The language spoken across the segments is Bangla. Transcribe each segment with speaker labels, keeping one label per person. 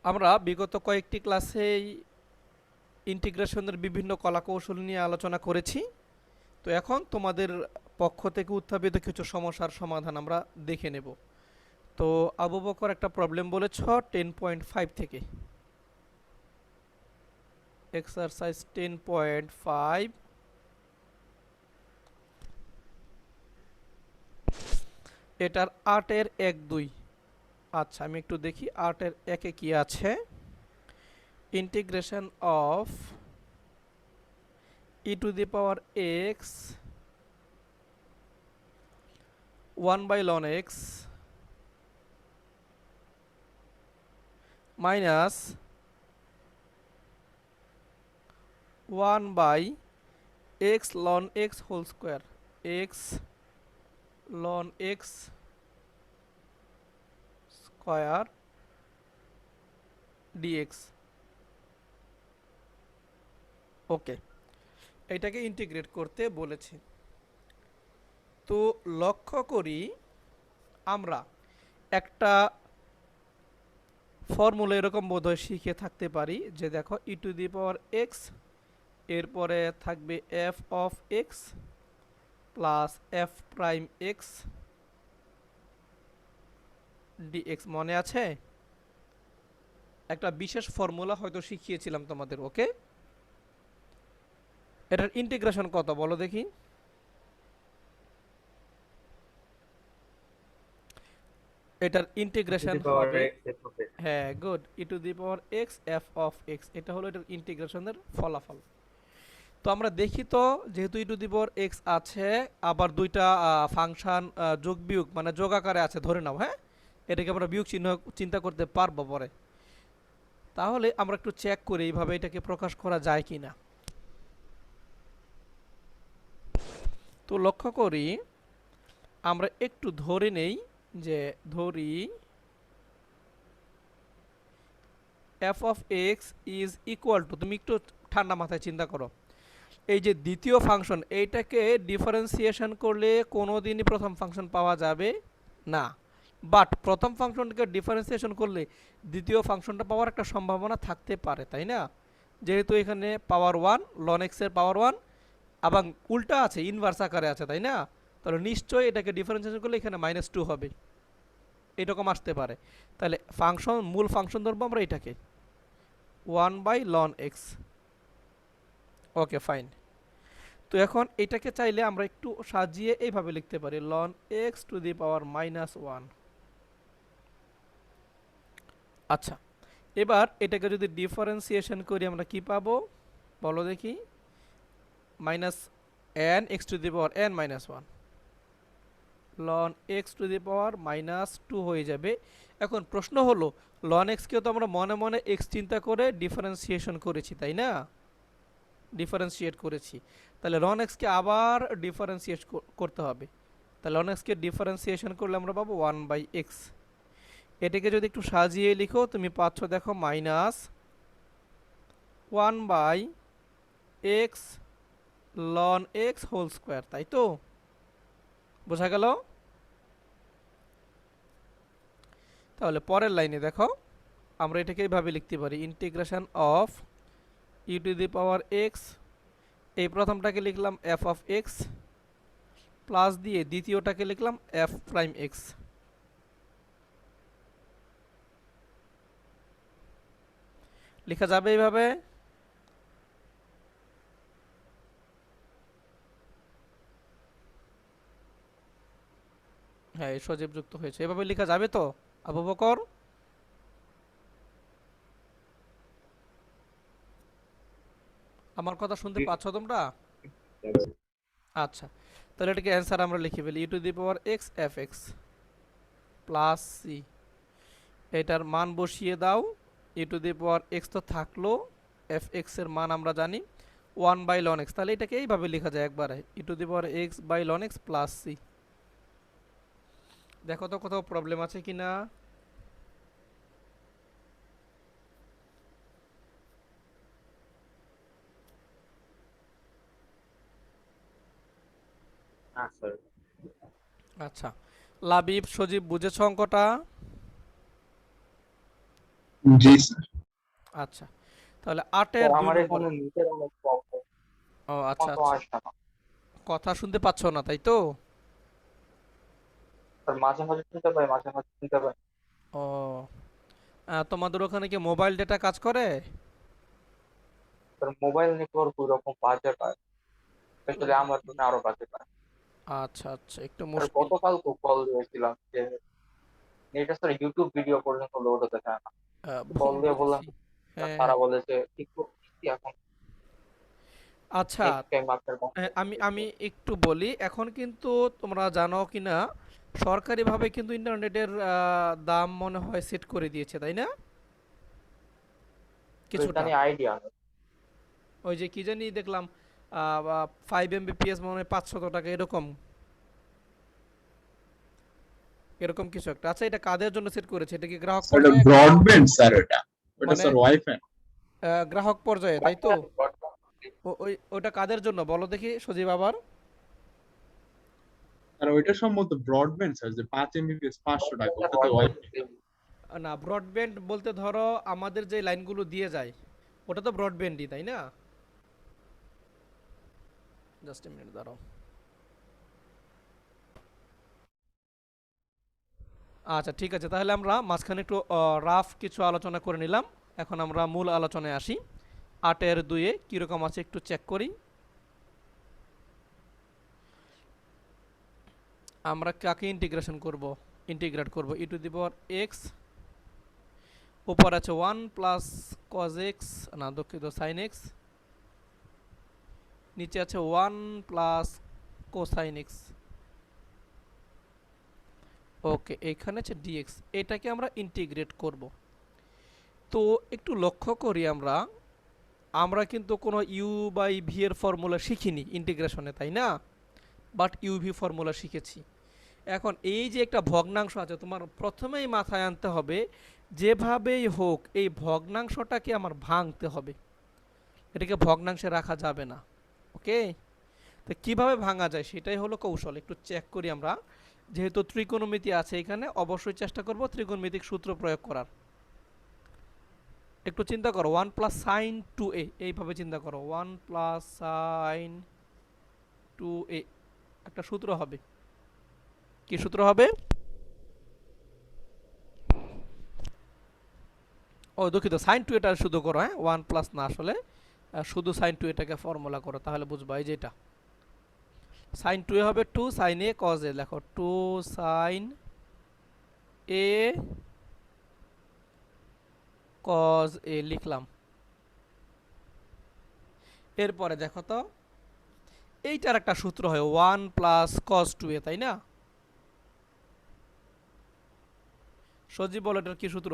Speaker 1: আমরা বিগত কয়েকটি ক্লাসেই ইন্টিগ্রেশনের বিভিন্ন কলাকৌশল নিয়ে আলোচনা করেছি। তো এখন তোমাদের পক্ষ থেকে উত্থাপিত কিছু সমস্যার সমাধান আমরা দেখে নেব। তো আবু বকর একটা প্রবলেম বলেছ 10.5 থেকে, এক্সারসাইজ 10.5। এটার 8-এর 1-2। আচ্ছা, আমি একটু দেখি 8-এর 1-এ কি আছে। Integration of e to the power x 1/ln x minus 1/x ln x whole square, x ln x square dx। Okay, এটাকে ইন্টিগ্রেট করতে বলেছে। তো লক্ষ্য করি আমরা একটা ফর্মুলা এরকম বোধহয় শিখে থাকতে পারি যে দেখো e to the power x, এরপরে থাকবে f of x plus f prime x dx। মনে আছে? একটা বিশেষ ফর্মুলা হয়তো শিখিয়েছিলাম তোমাদের। ওকে, এটার ইন্টিগ্রেশন কত বলো দেখি। এটার ইন্টিগ্রেশন হবে, হ্যাঁ good, E to the power x F of x. এটা হলো এটার ইন্টিগ্রেশনের ফলাফল। তো আমরা দেখি তো, যেহেতু ই টু দি পাওয়ার এক্স আছে, আবার দুইটা ফাংশন যোগ বিয়োগ মানে যোগ আকারে আছে ধরে নাও, হ্যাঁ, এটাকে আমরা বিয়োগ চিহ্ন চিন্তা করতে পারবো পরে। তাহলে আমরা একটু চেক করি এইভাবে এটাকে প্রকাশ করা যায় কি না। তো লক্ষ্য করি আমরা একটু ধরে নেই, যে ধরি F of x is equal two, তুমি একটু ঠান্ডা মাথায় চিন্তা করো, এই যে দ্বিতীয় ফাংশন এইটাকে ডিফারেন্সিয়েশন করলে কোনোদিনই প্রথম ফাংশন পাওয়া যাবে না, বাট প্রথম ফাংশনটাকে ডিফারেন্সিয়েশন করলে দ্বিতীয় ফাংশনটা পাওয়ার একটা সম্ভাবনা থাকতে পারে, তাই না? যেহেতু এখানে পাওয়ার 1 লন এক্সের পাওয়ার 1 এবং উল্টা আছে, ইনভার্স আকারে আছে, তাই না? তাহলে নিশ্চয়ই এটাকে ডিফারেন্সিয়েশন করলে এখানে -2 হবে, এরকম আসতে পারে। তাহলে ফাংশন, মূল ফাংশন ধরবো আমরা এটাকে 1/ln x। Okay fine. তো এখন এটাকে চাইলে আমরা একটু সাজিয়ে এইভাবে লিখতে পারি ln x to the power -1। আচ্ছা, এবার এটাকে যদি ডিফারেন্সিয়েশন করি আমরা কি পাবো বলো দেখি, -n x to the power n -1 ln x to the power -2 হয়ে যাবে। এখন প্রশ্ন হলো, ln x কেও তো আমরা মনে মনে x চিন্তা করে ডিফারেন্সিয়েশন করেছি, তাই না? ডিফারেন্সিয়েট করেছি, তাহলে ln x কে আবার ডিফারেন্সিয়েট করতে হবে। তাহলে ln x কে ডিফারেন্সিয়েশন করলে আমরা পাবো 1/x। এটাকে যদি একটু সাজিয়ে লিখো তুমি পাচ্ছ দেখো -1/x ln x whole square, তাই তো? বোঝা গেল? তাহলে পরের লাইনে দেখো, আমরা এটাকে এইভাবে লিখতে পারি integration of e to the power x, এই প্রথমটাকে লিখলাম f অফ x প্লাস দিয়ে দ্বিতীয়টাকে লিখলাম f প্রাইম x। লেখা যাবে এইভাবে? হ্যাঁ, সজীব যুক্ত হয়েছে, এভাবে লেখা যাবে তো আবু বকর? আমার কথা শুনতে পাচ্ছ তোমরা? আচ্ছা, তাহলে এটাকে অ্যান্সার আমরা লিখে ফেলি e to the power x f x plus c. এটার মান বসিয়ে দাও, e to the power x তো থাকলো, এফ এক্স এর মান আমরা জানি 1/ln x। তাহলে এটাকে এইভাবে লেখা যায় একবারে e to the power x by ln x plus c. দেখো তো কোথাও প্রবলেম আছে কিনা। আচ্ছা, লাবিব সজীব বুঝেছ অঙ্কটা?
Speaker 2: জি স্যার।
Speaker 1: আচ্ছা, তাহলে 8 এর
Speaker 3: স্যার
Speaker 1: 2
Speaker 3: আমার
Speaker 1: নম্বরে।
Speaker 3: এখানে নেটের অনেক প্রবলেম,
Speaker 1: ও আচ্ছা
Speaker 3: কত
Speaker 1: আচ্ছা,
Speaker 3: আসবে না।
Speaker 1: কথা শুনতে পাচ্ছ না তাই তো?
Speaker 3: স্যার মাঝে মাঝে শুনতে পাই, মাঝে মাঝে শুনতে পাই।
Speaker 1: ও, তোমাদের ওখানে কি মোবাইল ডেটা কাজ করে?
Speaker 3: স্যার মোবাইল নেটওয়ার্ক ওই রকম বাজে পায়, স্পেশালি আমার জন্য আরো বাজে পায়।
Speaker 1: আচ্ছা আচ্ছা, একটু
Speaker 3: স্যার
Speaker 1: মুশকিল।
Speaker 3: গতকাল কল দিয়েছিলাম যে নেটে স্যার ইউটিউব ভিডিও পর্যন্ত লোড হতে চায় না। কল দিয়ে বললাম,
Speaker 1: বুঝেছি। হ্যাঁ
Speaker 3: তারা
Speaker 1: হ্যাঁ।
Speaker 3: বলে যে ঠিক করতেছি, এখন
Speaker 1: আচ্ছা,
Speaker 3: নেক্সট টাইম আপনার বন্ধ
Speaker 1: আমি
Speaker 3: করতে
Speaker 1: আমি
Speaker 3: হবে।
Speaker 1: একটু বলি, এখন কিন্তু তোমরা জানো কি না, সরকারিভাবে কিন্তু ইন্টারনেটের দাম মনে হয় সেট করে দিয়েছে তাই না?
Speaker 3: তো এটা
Speaker 1: কিছুটা।
Speaker 3: নিয়ে আইডিয়া নেই।
Speaker 1: ওই যে কি জানি দেখলাম, 5 Mbps মনে হয় 500 টাকা, এরকম এরকম কিছু একটা। আচ্ছা, এটা কাদের জন্য সেট করেছে? এটা কি গ্রাহক
Speaker 2: স্যার ওটা
Speaker 1: পর্যায়ে?
Speaker 2: ব্রডব্যান্ড স্যার, ওটা
Speaker 1: মানে
Speaker 2: স্যার ওয়াইফাই।
Speaker 1: গ্রাহক পর্যায়ে তাই তো? ওইটা কাদের জন্য বলো দেখি সজীব আবার।
Speaker 2: আর ওইটা সম্ভবত ব্রডব্যান্ড স্যার, যে 5 MBPS 500 টাকা, ওটা তো ওয়াইফাই।
Speaker 1: না, ব্রডব্যান্ড বলতে ধরো আমাদের যে লাইনগুলো দিয়ে যায় ওটা তো ব্রডব্যান্ডই তাই না? জাস্ট এ মিনিট দাঁড়াও। আচ্ছা ঠিক আছে, তাহলে আমরা মাঝখানে একটু রাফ কিছু আলোচনা করে নিলাম। এখন আমরা মূল আলোচনায় আসি। 8 এর 2-এ কীরকম আছে একটু চেক করি। আমরা কাকে ইন্টিগ্রেশন করব? ইন্টিগ্রেট করব e⁻x, উপর আছে 1 প্লাস cos x, না দুঃখিত sin x, নিচে আছে 1 প্লাস কোসাইন x। ওকে, এখানে আছে dx, এটাকে আমরা ইন্টিগ্রেট করব। তো একটু লক্ষ্য করি আমরা, আমরা কিন্তু কোনো ইউ বাই ভি এর ফর্মুলা শিখিনি ইন্টিগ্রেশনে তাই না? বাট ইউভি ফর্মুলা শিখেছি। এখন এই যে একটা ভগ্নাংশ আছে, তোমার প্রথমেই মাথায় আনতে হবে যেভাবেই হোক এই ভগ্নাংশটাকে আমার ভাঙতে হবে, এটাকে ভগ্নাংশে রাখা যাবে না। ওকে, তো কীভাবে ভাঙা যায় সেটাই হলো কৌশল। একটু চেক করি আমরা। যেহেতু ত্রিকোণমিতি আছে এখানে, অবশ্যই চেষ্টা করব ত্রিকোণমিতিক সূত্র প্রয়োগ করার। একটু চিন্তা করো, 1 প্লাস সাইন 2a, এইভাবে চিন্তা করো, 1 প্লাস সাইন 2a একটা সূত্র হবে। কি সূত্র হবে? ও দুঃখিত, সাইন 2 এটা শুধু করো, হ্যাঁ 1 প্লাস না, আসলে শুধু সাইন 2 এটাকে ফর্মুলা করো, তাহলে বুঝবা। এই যেটা সাইন 2 হবে 2 সাইন এ কজ এ, লেখো 2 সাইন এ কজ এ লিখলাম। এরপরে দেখো তো, এইটার একটা সূত্র হয় 1 প্লাস কজ 2a তাই না? সজীব বলো এটার কি সূত্র?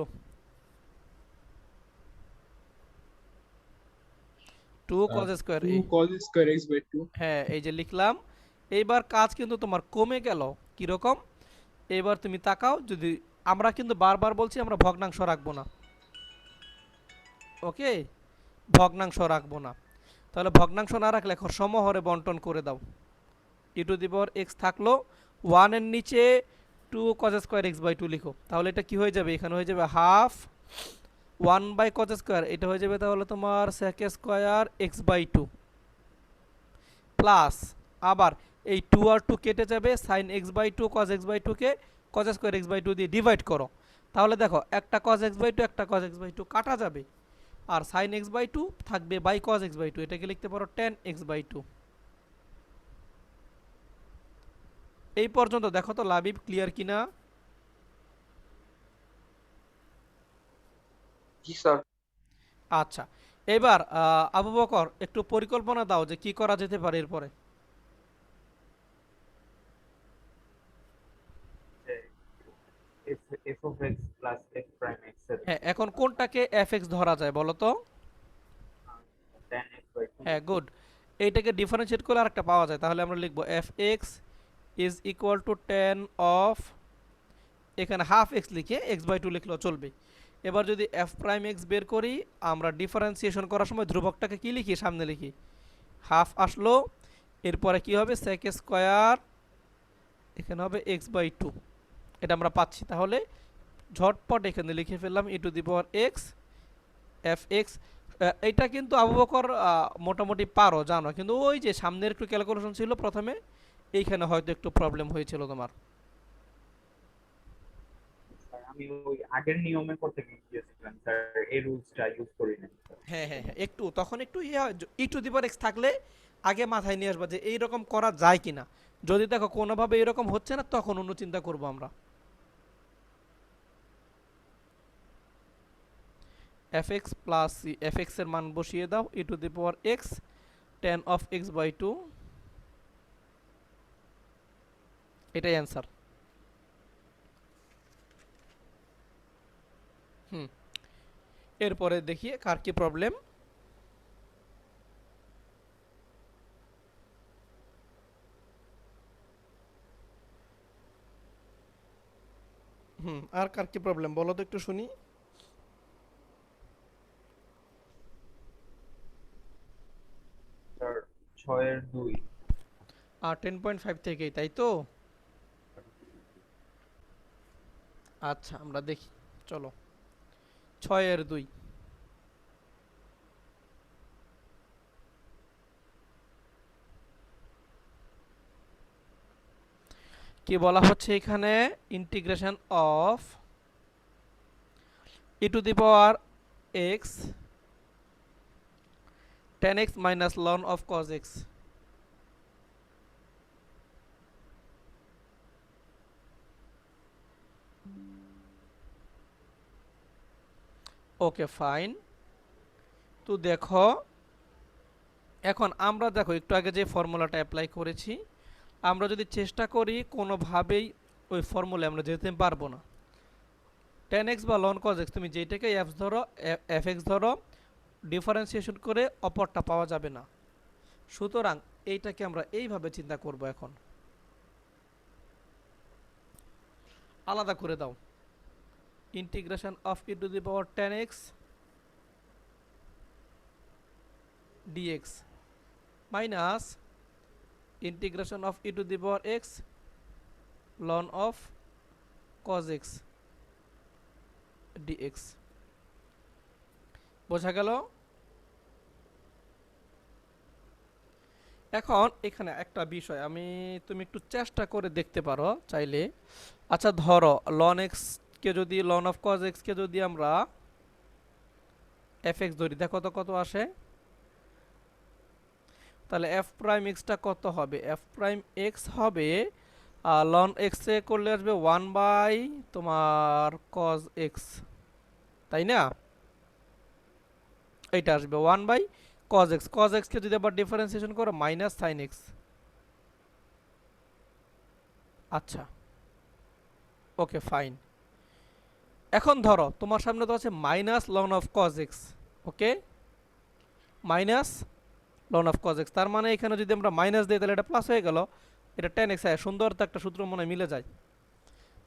Speaker 1: 2 cos square
Speaker 2: two
Speaker 1: a.
Speaker 2: Cos square x by two.
Speaker 1: হ্যাঁ, এই যে লিখলাম। এইবার কাজ কিন্তু তোমার কমে গেল। কীরকম? এবার তুমি তাকাও, যদি আমরা কিন্তু বারবার বলছি আমরা ভগ্নাংশ রাখবো না। ওকে, ভগ্নাংশ রাখবো না। তাহলে ভগ্নাংশ না রাখলে এখন সমহরে বন্টন করে দাও। e⁻x থাকলো, 1 এর নিচে 2 cos স্কোয়ার এক্স বাই 2 লিখো, তাহলে এটা কি হয়ে যাবে? এখানে হয়ে যাবে হাফ 1 বাই cos স্কোয়ার, এটা হয়ে যাবে তাহলে তোমার sec square x by 2 plus, আবার এই 2 আর 2 কেটে যাবে, sine x by 2 cos x by 2 কে cos স্কোয়ার এক্স বাই 2 দিয়ে ডিভাইড করো, তাহলে দেখো একটা cos এক্স বাই 2 একটা cos এক্স বাই 2 কাটা যাবে, আর সাইন এক্স বাই 2 থাকবে বাই cos এক্স বাই 2, এটাকে লিখতে পারো tan এক্স বাই 2। এই পর্যন্ত দেখো তো লাবিব ক্লিয়ার কিনা?
Speaker 3: জি স্যার।
Speaker 1: আচ্ছা, এবার আবু বকর একটু পরিকল্পনা দাও যে কি করা যেতে পারে এরপরে।
Speaker 3: F of x plus F prime x এর
Speaker 1: হ্যাঁ, এখন কোনটাকে এফ এক্স ধরা যায় বলো তো?
Speaker 3: tan x বাই 2
Speaker 1: হ্যাঁ
Speaker 3: লিখি।
Speaker 1: গুড, এইটাকে ডিফারেন্সিয়েট করলে আরেকটা পাওয়া যায়, তাহলে আমরা লিখবো F x is equal two ten of, এখানে হাফ এক্স লিখে এক্স বাই 2 লিখলেও চলবে। এবার যদি এফ প্রাইম এক্স বের করি, আমরা ডিফারেন্সিয়েশন করার সময় ধ্রুবকটাকে কি লিখি? সামনে লিখি, হাফ আসলো, এরপরে কি হবে? সেক স্কোয়ার, এখানে হবে এক্স বাই 2, এটা আমরা পাচ্ছি। তাহলে ঝটপট এখানে লিখে ফেললাম e to the power x f x. এটা কিন্তু আবু বকর মোটামুটি পারো জানো, কিন্তু ওই যে সামনের একটু ক্যালকুলেশন ছিল প্রথমে, এইখানে হয়তো একটু প্রবলেম হয়েছিল তোমার।
Speaker 4: স্যার আমি ওই আগের নিয়মে করতে গিয়েছিলাম স্যার, এই রুলসটা ইউজ করি নাই স্যার।
Speaker 1: হ্যাঁ হ্যাঁ হ্যাঁ, একটু তখন একটু ইয়ে হয়, ই টু দি পাওয়ার এক্স থাকলে আগে মাথায় নিয়ে আসবা যে এইরকম করা যায় কিনা। যদি দেখো কোনোভাবে এরকম হচ্ছে না, তখন অন্য চিন্তা করবো আমরা। F x plus c, f x এর মান বসিয়ে দাও e to the power x tan of x by two, এটাই অ্যান্সার। এরপরে দেখি কার কি প্রবলেম। আর কার কি প্রবলেম বলো তো একটু শুনি।
Speaker 4: স্যার 6-2।
Speaker 1: আর 10.5 থেকেই, তাই তো? আচ্ছা আমরা দেখি, চলো 6-2। কি বলা হচ্ছে এখানে, integration of e to the power x 10x minus ln of cos x. Okay fine. তো দেখো এখন আমরা দেখো একটু আগে যে ফর্মুলাটা অ্যাপ্লাই করেছি, আমরা যদি চেষ্টা করি কোনোভাবেই ওই ফর্মুলায় আমরা যেতে পারবো না। 10x বা লন কজ এক্স তুমি যেটাকে এফ ধরো, এফ এক্স ধরো, ডিফারেন্সিয়েশন করে অপরটা পাওয়া যাবে না। সুতরাং এইটাকে আমরা এইভাবে চিন্তা করব, এখন আলাদা করে দাও। Integration of e to the power 10x dx minus integration of e to the power x ln of cos x dx। বোঝা গেল? এখন এখানে একটা বিষয় তুমি একটু চেষ্টা করে দেখতে পারো চাইলে। আচ্ছা ধরো লন এক্স কে যদি, লন অফ cos x কে যদি আমরা fx ধরি, দেখো তো কত আসে। তাহলে f প্রাইম এক্সটা কত হবে, f প্রাইম এক্স হবে লন এক্স এ করলে আসবে 1 বাই তোমার cos x, তাই না? এইটা আসবে 1 by cos x, cos x কে যদি আবার ডিফারেন্সিয়েশন করো মাইনাস sin x। আচ্ছা ওকে ফাইন। এখন ধরো তোমার সামনে তো আছে minus ln of cos x, okay minus ln of cos x, তার মানে এখানে যদি আমরা মাইনাস দিই তাহলে এটা প্লাস হয়ে গেল, এটা 10x হয়। সুন্দর তো একটা সূত্র মনে মিলে যায়।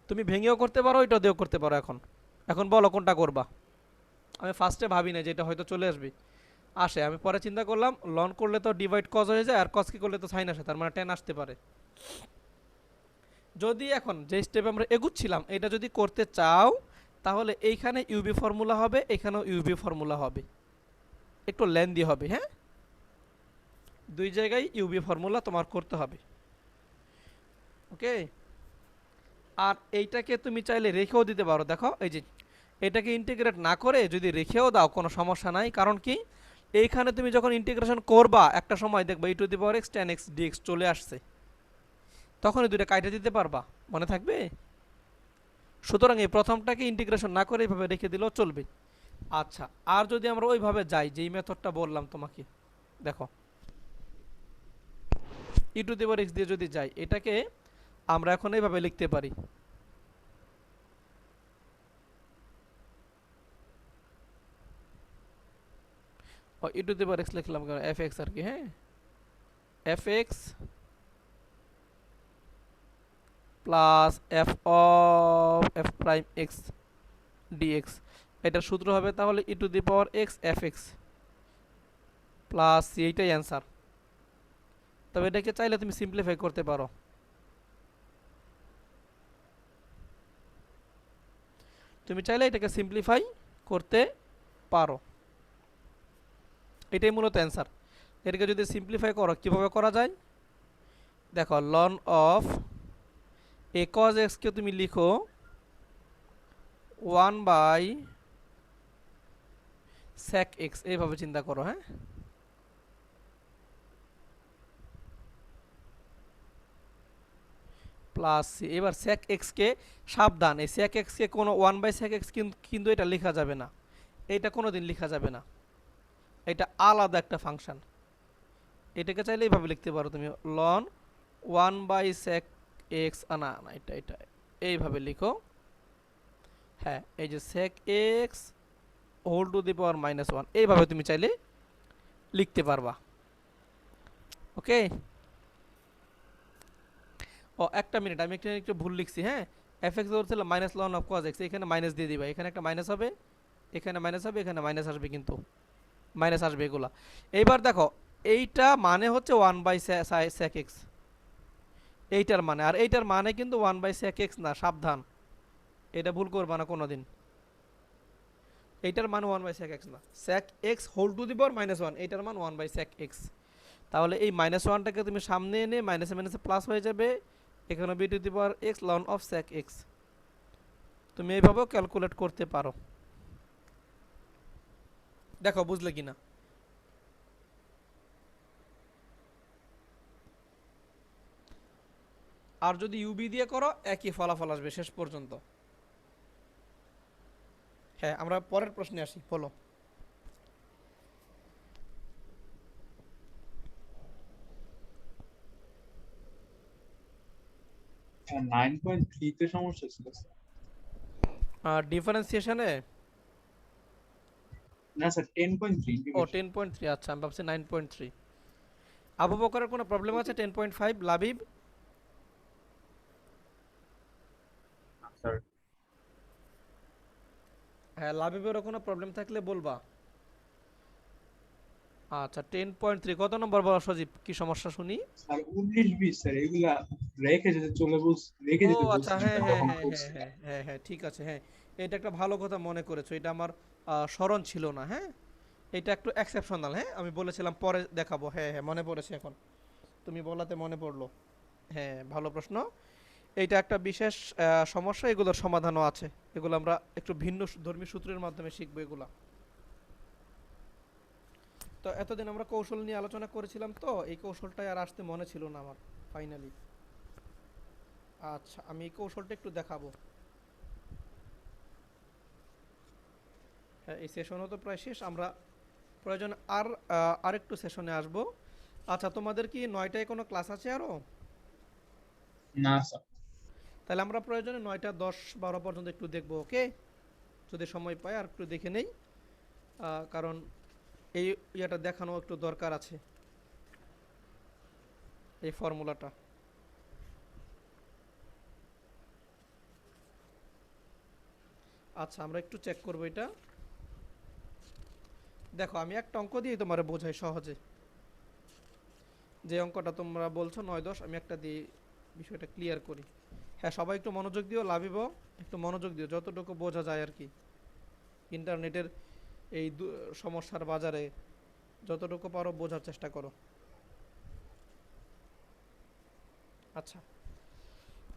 Speaker 1: তুমি ভেঙেও করতে পারো, এটা দিয়েও করতে পারো। এখন এখন বলো কোনটা করবা। আমি ফার্স্টে ভাবি না যে এটা হয়তো চলে আসবে, আসে। আমি পরে চিন্তা করলাম লন করলে তো ডিভাইড কজ হয়ে যায়, আর কজ কি করলে তো সাইন আসে, তার মানে 10 আসতে পারে। যদি এখন যে স্টেপে আমরা এগুচ্ছিলাম এটা যদি করতে চাও, তাহলে এইখানে ইউবি ফর্মুলা হবে, এখানেও ইউবি ফর্মুলা হবে, একটু লেন্দি হবে। হ্যাঁ, দুই জায়গায় ইউবি ফর্মুলা তোমার করতে হবে, ওকে। আর এইটাকে তুমি চাইলে রেখেও দিতে পারো। দেখো এই যে এটাকে ইন্টিগ্রেট না করে যদি রেখেও দাও কোনো সমস্যা নাই, কারণ কি এইখানে তুমি যখন ইন্টিগ্রেশন করবা একটা সময় দেখবা e to the power x 10x dx চলে আসছে, তখন এই দুইটা কাইটে দিতে পারবা, মনে থাকবে। সুতরাং এই প্রথমটাকে ইন্টিগ্রেশন না করে এইভাবে রেখে দিলেও চলবে। আচ্ছা, আর যদি আমরা ওইভাবে যাই যেই মেথডটা বললাম তোমাকে, দেখো ই টু দি পাওয়ার এক্স দিয়ে যদি যাই, এটাকে আমরা এখন এইভাবে লিখতে পারি, ই টু দি পাওয়ার এক্স লিখলাম কেন, এফ এক্স আর কি। হ্যাঁ, f x plus f of f prime x dx, এটার সূত্র হবে তাহলে e to the power x f x plus c, এইটাই অ্যান্সার। তবে এটাকে চাইলে তুমি সিম্পলিফাই করতে পারো। তুমি চাইলে এটাকে সিম্পলিফাই করতে পারো। এটাই মূলত অ্যান্সার। এটাকে যদি সিম্পলিফাই করো কিভাবে করা যায়, দেখো লন অফ এ কজ এক্সকে তুমি লিখো 1/sec x, এইভাবে চিন্তা করো। হ্যাঁ, প্লাস সি। এবার sec x কে সাবধান, এই sec x কে কোনো 1/sec x কিন্তু এটা লেখা যাবে না, এটা কোনোদিন লেখা যাবে না, এটা আলাদা একটা ফাংশন। এটাকে চাইলে এইভাবে লিখতে পারো তুমি, লন 1/sec x, না না এটা এটা এইভাবে লিখো। হ্যাঁ, এই যে sec x whole to the power -1, এইভাবে তুমি চাইলে লিখতে পারবা। ওকে। ও একটা মিনিট, আমি একটু ভুল লিখছি। হ্যাঁ, fx ধরছিল -ln of cos x, এখানে মাইনাস দিয়ে দিবা, এখানে একটা মাইনাস হবে, এখানে মাইনাস হবে, এখানে মাইনাস আসবে, কিন্তু মাইনাস আসবে এগুলা। এইবার দেখো এইটা মানে হচ্ছে 1/sec x, এইটার মানে, আর এইটার মানে কিন্তু 1/sec x না, সাবধান, এটা ভুল করবা না কোনোদিন। এইটার মান 1/sec x না, sec x whole to the power -1, এইটার মান 1/sec x। তাহলে এই -1টাকে তুমি সামনে এনে মাইনাসে মাইনাসে প্লাস হয়ে যাবে, এখানে b to the power x ln of sec x। তুমি এইভাবেও ক্যালকুলেট করতে পারো। দেখো বুঝলে কিনা। আর যদি ইউবি দিয়ে করো একই ফলাফল আসবে শেষ পর্যন্ত। হ্যাঁ, আমরা পরের প্রশ্নে আসি, বলো।
Speaker 2: 9.3 তে সমস্যা ছিল স্যার।
Speaker 1: ডিফারেন্সিয়েশনে
Speaker 2: না স্যার 10.3
Speaker 1: ও 10.3, আচ্ছা আমি ভাবছি 9.3। আবু বকরের কোনো প্রবলেম আছে? 10.5 লাবিব?
Speaker 4: স্যার
Speaker 1: হ্যাঁ, লাবিবেরও কোনো প্রবলেম থাকলে বলবা। আচ্ছা 10.3 কত নম্বর বলো সজীব, কি সমস্যা শুনি।
Speaker 2: স্যার 19-20 স্যার এগুলা রেখে যেতে রেখে
Speaker 1: ও
Speaker 2: যেতে
Speaker 1: আচ্ছা,
Speaker 2: বলছি
Speaker 1: হ্যাঁ হ্যাঁ
Speaker 2: যখন
Speaker 1: হ্যাঁ
Speaker 2: করছি।
Speaker 1: হ্যাঁ হ্যাঁ হ্যাঁ হ্যাঁ, ঠিক আছে। হ্যাঁ, এটা একটা ভালো কথা মনে করেছো, এটা আমার স্মরণ ছিল না। হ্যাঁ, এটা একটু এক্সেপশনাল। হ্যাঁ, আমি বলেছিলাম পরে দেখাবো। হ্যাঁ হ্যাঁ, মনে পড়েছে এখন, তুমি বলাতে মনে পড়লো। হ্যাঁ, ভালো প্রশ্ন। এইটা একটা বিশেষ সমস্যা, এগুলোর সমাধানও আছে, এগুলো আমরা একটু ভিন্ন ধর্মী সূত্রের মাধ্যমে শিখবো এগুলা। তো এতদিন আমরা কৌশল নিয়ে আলোচনা করেছিলাম, তো এই কৌশলটাই আর আসতে মনে ছিল না আমার ফাইনালি। আচ্ছা, আমি এই কৌশলটা একটু দেখাবো। হ্যাঁ, এই সেশনও তো প্রায় শেষ, আমরা প্রয়োজন আরেকটু সেশনে আসব। আচ্ছা, তোমাদের কি 9টায় কোনো ক্লাস আছে আরও?
Speaker 2: না স্যার।
Speaker 1: তাহলে আমরা প্রয়োজনে 9টা 10-12 পর্যন্ত একটু দেখবো। ওকে, যদি সময় পাই আর একটু দেখে নেই, কারণ এই ইয়েটা দেখানো একটু দরকার আছে, এই ফর্মুলাটা। আচ্ছা, আমরা একটু চেক করবো এটা। দেখো আমি একটা অঙ্ক দিয়ে তোমার বোঝাই সহজে, যে অঙ্কটা তোমরা বলছো 9-10, আমি একটা দিয়ে বিষয়টা ক্লিয়ার করি। হ্যাঁ, সবাই একটু মনোযোগ দিও, লাভিব একটু মনোযোগ দিও, যতটুকু বোঝা যায় আর কি। ইন্টারনেটের এই সমস্যার বাজারে যতটুকু পারো বোঝার চেষ্টা করো। আচ্ছা,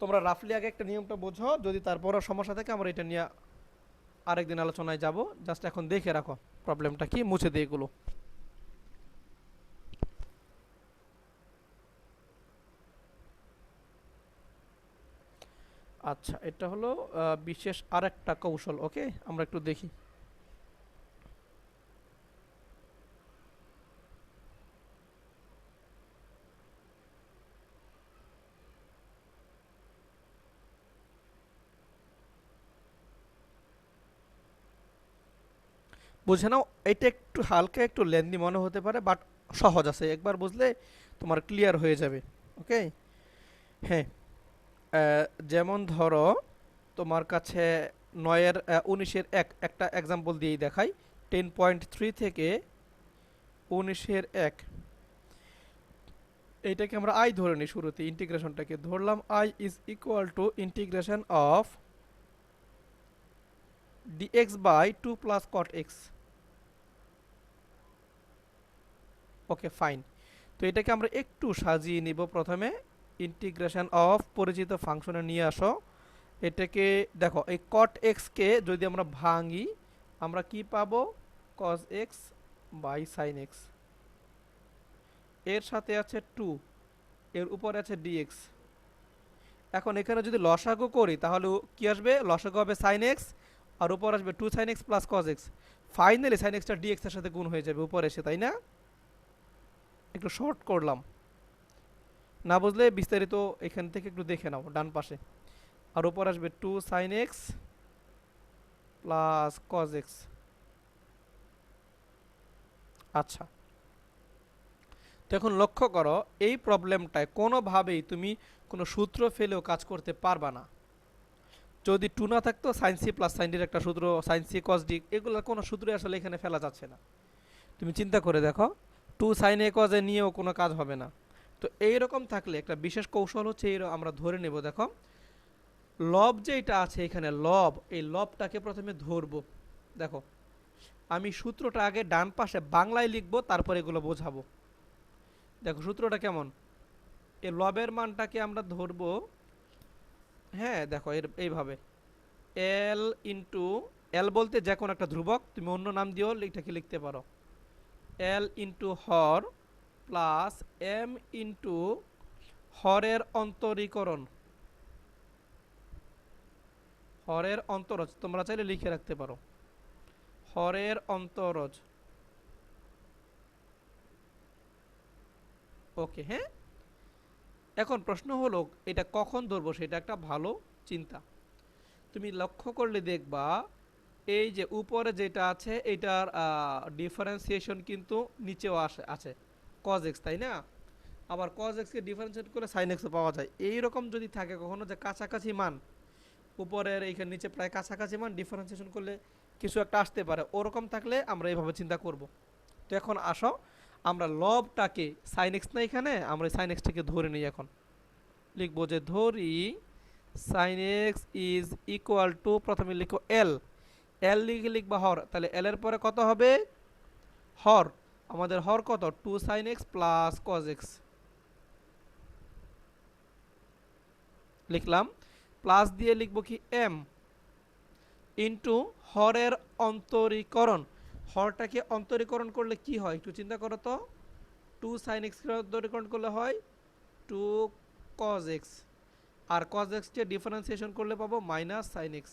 Speaker 1: তোমরা রাফলি আগে একটা নিয়মটা বোঝো, যদি তারপরও সমস্যা থাকে আমরা এটা নিয়ে আরেকদিন আলোচনায় যাব। জাস্ট এখন দেখে রাখো প্রবলেমটা কি, মুছে দিয়ে এগুলো। আচ্ছা, এটা হলো বিশেষ আরেকটা কৌশল। ওকে, আমরা একটু দেখি। বুঝে নাও, এটা একটু হালকা একটু লেন্দি মনে হতে পারে, বাট সহজ আছে, একবার বুঝলে তোমার ক্লিয়ার হয়ে যাবে। ওকে। হ্যাঁ, যেমন ধরো তোমার কাছে 9-এর 19-এর একটা এক্সাম্পল দিয়েই দেখাই। 10.3 থেকে 19-এর 1, এইটাকে আমরা আই ধরে নিই শুরুতে, ইন্টিগ্রেশনটাকে ধরলাম I is equal to integration of dx by 2 plus cot x। Okay fine. তো এটাকে আমরা একটু সাজিয়ে নিব। প্রথমে ইন্টিগ্রেশন অফ পরিচিত ফাংশনে নিয়ে আসো। এটাকে দেখো, এই cot x কে যদি আমরা ভাঙি আমরা কি পাবো, cos x by sin x, এর সাথে আছে 2, এর উপরে আছে dx। এখন এখানে যদি লসাগু করি তাহলে কি আসবে, লসাগু হবে sin x আর উপর আসবে 2 sin x plus cos x। Finally sin x টা dx এর সাথে গুণ হয়ে যাবে উপরে এসে, তাই না? একটু শর্ট করলাম, না বুঝলে বিস্তারিত এখান থেকে একটু দেখে নাও ডান পাশে। আর উপর আসবে 2 sin x plus cos x। আচ্ছা, তো এখন লক্ষ্য করো এই প্রবলেমটায় কোনোভাবেই তুমি কোনো সূত্র ফেলেও কাজ করতে পারবা না। যদি 2 না থাকতো sin c plus sin d এর একটা সূত্র, sin c cos d, এগুলোর কোনো সূত্রই আসলে এখানে ফেলা যাচ্ছে না। তুমি চিন্তা করে দেখো 2 sin a cos a নিয়েও কোনো কাজ হবে না। তো এইরকম থাকলে একটা বিশেষ কৌশল হচ্ছে আমরা ধরে নেব, দেখো লব যেটা আছে এখানে লব, এই লবটাকে প্রথমে ধরবো। দেখো আমি সূত্রটা আগে ডান পাশে বাংলায় লিখবো, তারপর এগুলো বোঝাবো। দেখো সূত্রটা কেমন, এই লবের মানটাকে আমরা ধরবো, হ্যাঁ দেখো এইভাবে এল ইন্টু, এল বলতে যে কোনো একটা ধ্রুবক, তুমি অন্য নাম দিয়েও এটাকে লিখতে পারো, এল ইন্টু হর প্লাস এম ইন্টু হরের অন্তরীকরণ, হরের অন্তরজ তোমরা চাইলে লিখে রাখতে পারো, হরের অন্তরজ। ওকে, হ্যাঁ। এখন প্রশ্ন হলো এটা কখন ধরবো, সেটা একটা ভালো চিন্তা। তুমি লক্ষ্য করলে দেখবা এই যে উপরে যেটা আছে এটার ডিফারেন্সিয়েশন কিন্তু নিচেও আছে cos x, তাই না? আবার cos x কে ডিফারেন্সিয়েট করলে sin x ও পাওয়া যায়। এই রকম যদি থাকে কখনো যে কাছাকাছি মান, উপরের এইখানে নিচে প্রায় কাছাকাছি মান, ডিফারেন্সিয়েশন করলে কিছু একটা আসতে পারে, ওরকম থাকলে আমরা এইভাবে চিন্তা করব। তো এখন আসো আমরা লবটাকে sin x না এখানে, আমরা sin x টাকে ধরে নিই। এখন লিখবো যে ধরি sin x is equal two, প্রথমে লিখো l, l লিখে লিখবা হর, তাহলে l এর পরে কত হবে, হর, আমাদের হর কত 2 sin x plus cos x লিখলাম, প্লাস দিয়ে লিখবো কি m ইন্টু হরের অন্তরীকরণ। হরটাকে অন্তরীকরণ করলে কি হয় একটু চিন্তা করো তো, 2 sin x কে অন্তরীকরণ করলে হয় 2 cos x, আর cos x কে ডিফারেন্সিয়েশন করলে পাবো মাইনাস sin x।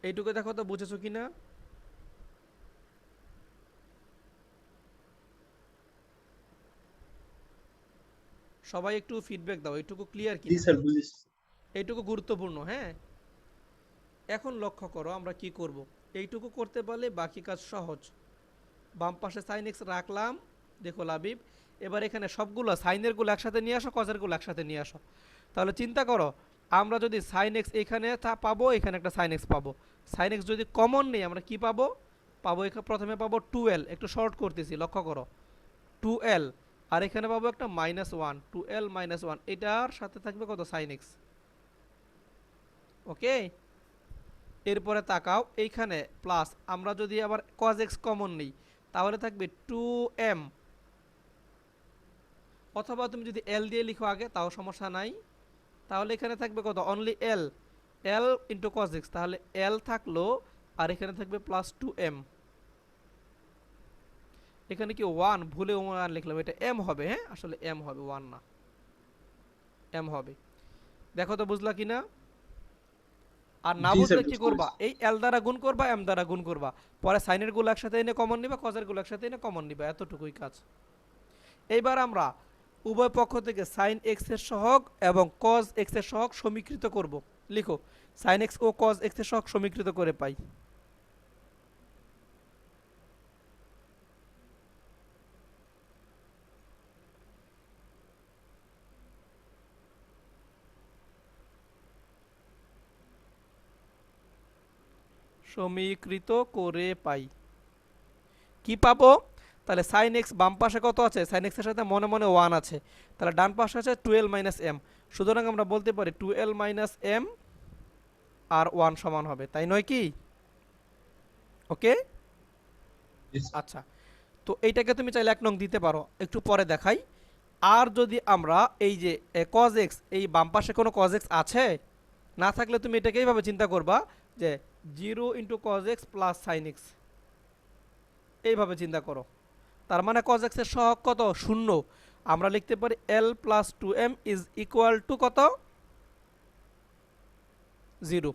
Speaker 1: এইটুকু দেখো তো বুঝেছো কিনা? সবাই একটু ফিডব্যাক দাও, এইটুকু ক্লিয়ার
Speaker 2: জি
Speaker 1: কিনা?
Speaker 2: স্যার বুঝেছি।
Speaker 1: এইটুকু গুরুত্বপূর্ণ, হ্যাঁ। এখন লক্ষ্য করো আমরা কি করব, এইটুকু করতে পারলে বাকি কাজ সহজ। বাম পাশে sin x রাখলাম, দেখো লাবিব, এবার এখানে সবগুলো সাইনের গুলো একসাথে নিয়ে আসো, কজের গুলো একসাথে নিয়ে আসো। তাহলে চিন্তা করো আমরা যদি sin x এখানে পাবো, এখানে একটা sin x পাবো, sin x যদি কমন নেই আমরা কি পাবো, এখানে প্রথমে পাবো 2l, একটু শর্ট করতেছি লক্ষ্য করো 2l, আর এখানে পাবো একটা -1, 2l - 1, এটার সাথে থাকবে কত sin x। ওকে, এরপরে তাকাও এইখানে প্লাস, আমরা যদি আবার cos x কমন নেই তাহলে থাকবে 2m, অথবা তুমি যদি l দিয়ে লিখো আগে তাও সমস্যা নাই, তাহলে এখানে থাকবে কত only l into cos x, তাহলে l থাকলো আর এখানে থাকবে প্লাস 2m। এখানে কি 1 ভুলে 1 লিখলাম, এটা m হবে, হ্যাঁ আসলে m হবে 1 না, m হবে। দেখো তো বুঝলা কিনা? আর না
Speaker 2: জি স্যার,
Speaker 1: বুঝলে কি
Speaker 2: বুঝতে
Speaker 1: করবা,
Speaker 2: পেরেছি।
Speaker 1: এই l দ্বারা গুণ করবা, m দ্বারা গুণ করবা, পরে সাইনের গুলো একসাথে এনে কমন নিবা, কজের গুলো একসাথে এনে কমন নিবা, এতটুকুই কাজ। এইবার আমরা উভয় পক্ষ থেকে sin x এর সহগ এবং cos x এর সহগ সমীকৃত করব। লিখো sin x ও cos x এর সহগ সমীকৃত করে পাই। সমীকৃত করে পাই কি পাবো, তাহলে sin x বাম পাশে কত আছে, sin x এর সাথে মনে মনে 1 আছে, তাহলে ডান পাশে আছে 2l - m, সুতরাং আমরা বলতে পারি 2l - m আর 1 সমান হবে, তাই নয় কি? ওকে,
Speaker 2: Yes.
Speaker 1: আচ্ছা। তো এইটাকে তুমি চাইলে 1 নং দিতে পারো, একটু পরে দেখাই। আর যদি আমরা এই যে cos x, এই বাম পাশে কোনো cos x আছে, না থাকলে তুমি এটাকে এইভাবে চিন্তা করবা যে 0 into cos x plus sin x, এইভাবে চিন্তা করো। তার মানে cos x এর সহগ কত? 0। আমরা লিখতে পারি l plus 2m is equal two কত? 0।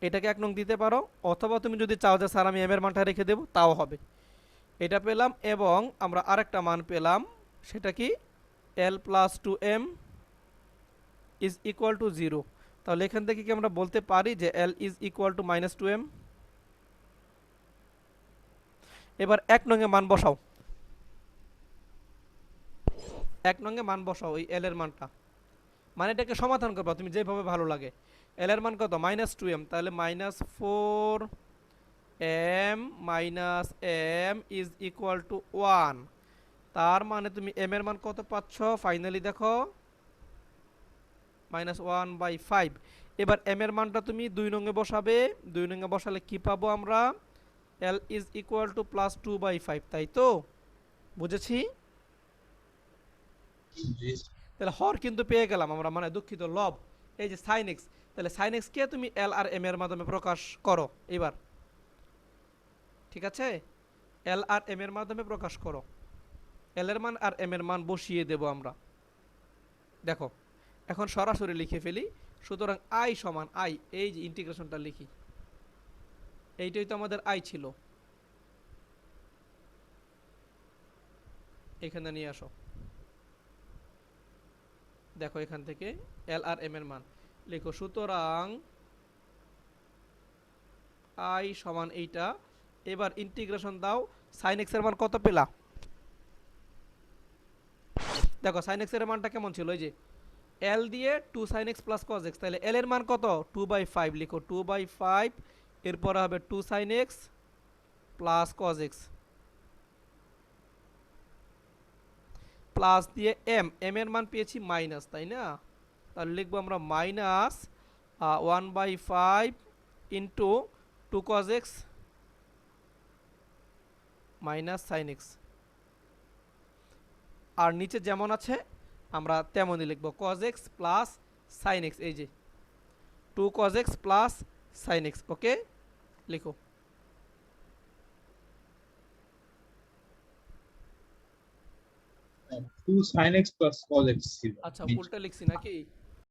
Speaker 1: এটাকে 1 নং দিতে পারো, অথবা তুমি যদি চাও যে স্যার আমি m এর মানটা রেখে দেবো, তাও হবে। এটা পেলাম, এবং আমরা আরেকটা মান পেলাম, সেটা কি? l plus 2m is equal two 0। তাহলে এখান থেকে কি আমরা বলতে পারি যে l is equal two minus 2m? এবার 1 নং এ মান বসাও, 1 নং এ মান বসাও ওই l এর মানটা, মানে এটাকে সমাধান করবা তুমি যেভাবে ভালো লাগে। l এর মান কত? মাইনাস 2m, তাহলে minus 4m minus m is equal two 1। তার মানে তুমি m এর মান কত পাচ্ছ ফাইনালি দেখো? -1/5। এবার m এর মানটা তুমি 2 নং এ বসাবে, 2 নং এ বসালে কি পাবো আমরা? l ইজ ইকুয়াল টু +2/5, তাই তো? বুঝেছি?
Speaker 2: Yes.
Speaker 1: তাহলে হর কিন্তু পেয়ে গেলাম আমরা, মানে দুঃখিত লব, এই যে sin x। তাহলে sin x কে তুমি l আর m এর মাধ্যমে প্রকাশ করো এবার, ঠিক আছে? l আর m এর মাধ্যমে প্রকাশ করো। l এর মান আর m এর মান বসিয়ে দেব আমরা। দেখো, এখন সরাসরি লিখে ফেলি। সুতরাং i সমান i, এই যে ইন্টিগ্রেশনটা লিখি, এইটাই তো আমাদের i ছিল, এখানে নিয়ে আসো। দেখো এখান থেকে l আর m এর মান লিখো। সুতরাং i সমান এইটা। এবার ইন্টিগ্রেশন দাও, sin x এর মান কত পেলা? দেখো sin x এর মানটা কেমন ছিল? এই যে l দিয়ে 2 sin x plus cos x, তাহলে l এর মান কত? 2/5 লিখো, 2/5, এরপর হবে 2 sin x plus cos x plus দিয়ে m, m এর মান পেয়েছি মাইনাস, তাই না? তাহলে লিখবো আমরা minus 1/5 into 2 cos x minus sin x। আর নিচে যেমন আছে আমরা তেমনই লিখবো, cos x plus sin x, এই যে 2 cos x plus sin x। ওকে, লিখো।
Speaker 2: 2 sin x plus cos x ছিল।
Speaker 1: আচ্ছা, উল্টা লিখছি নাকি?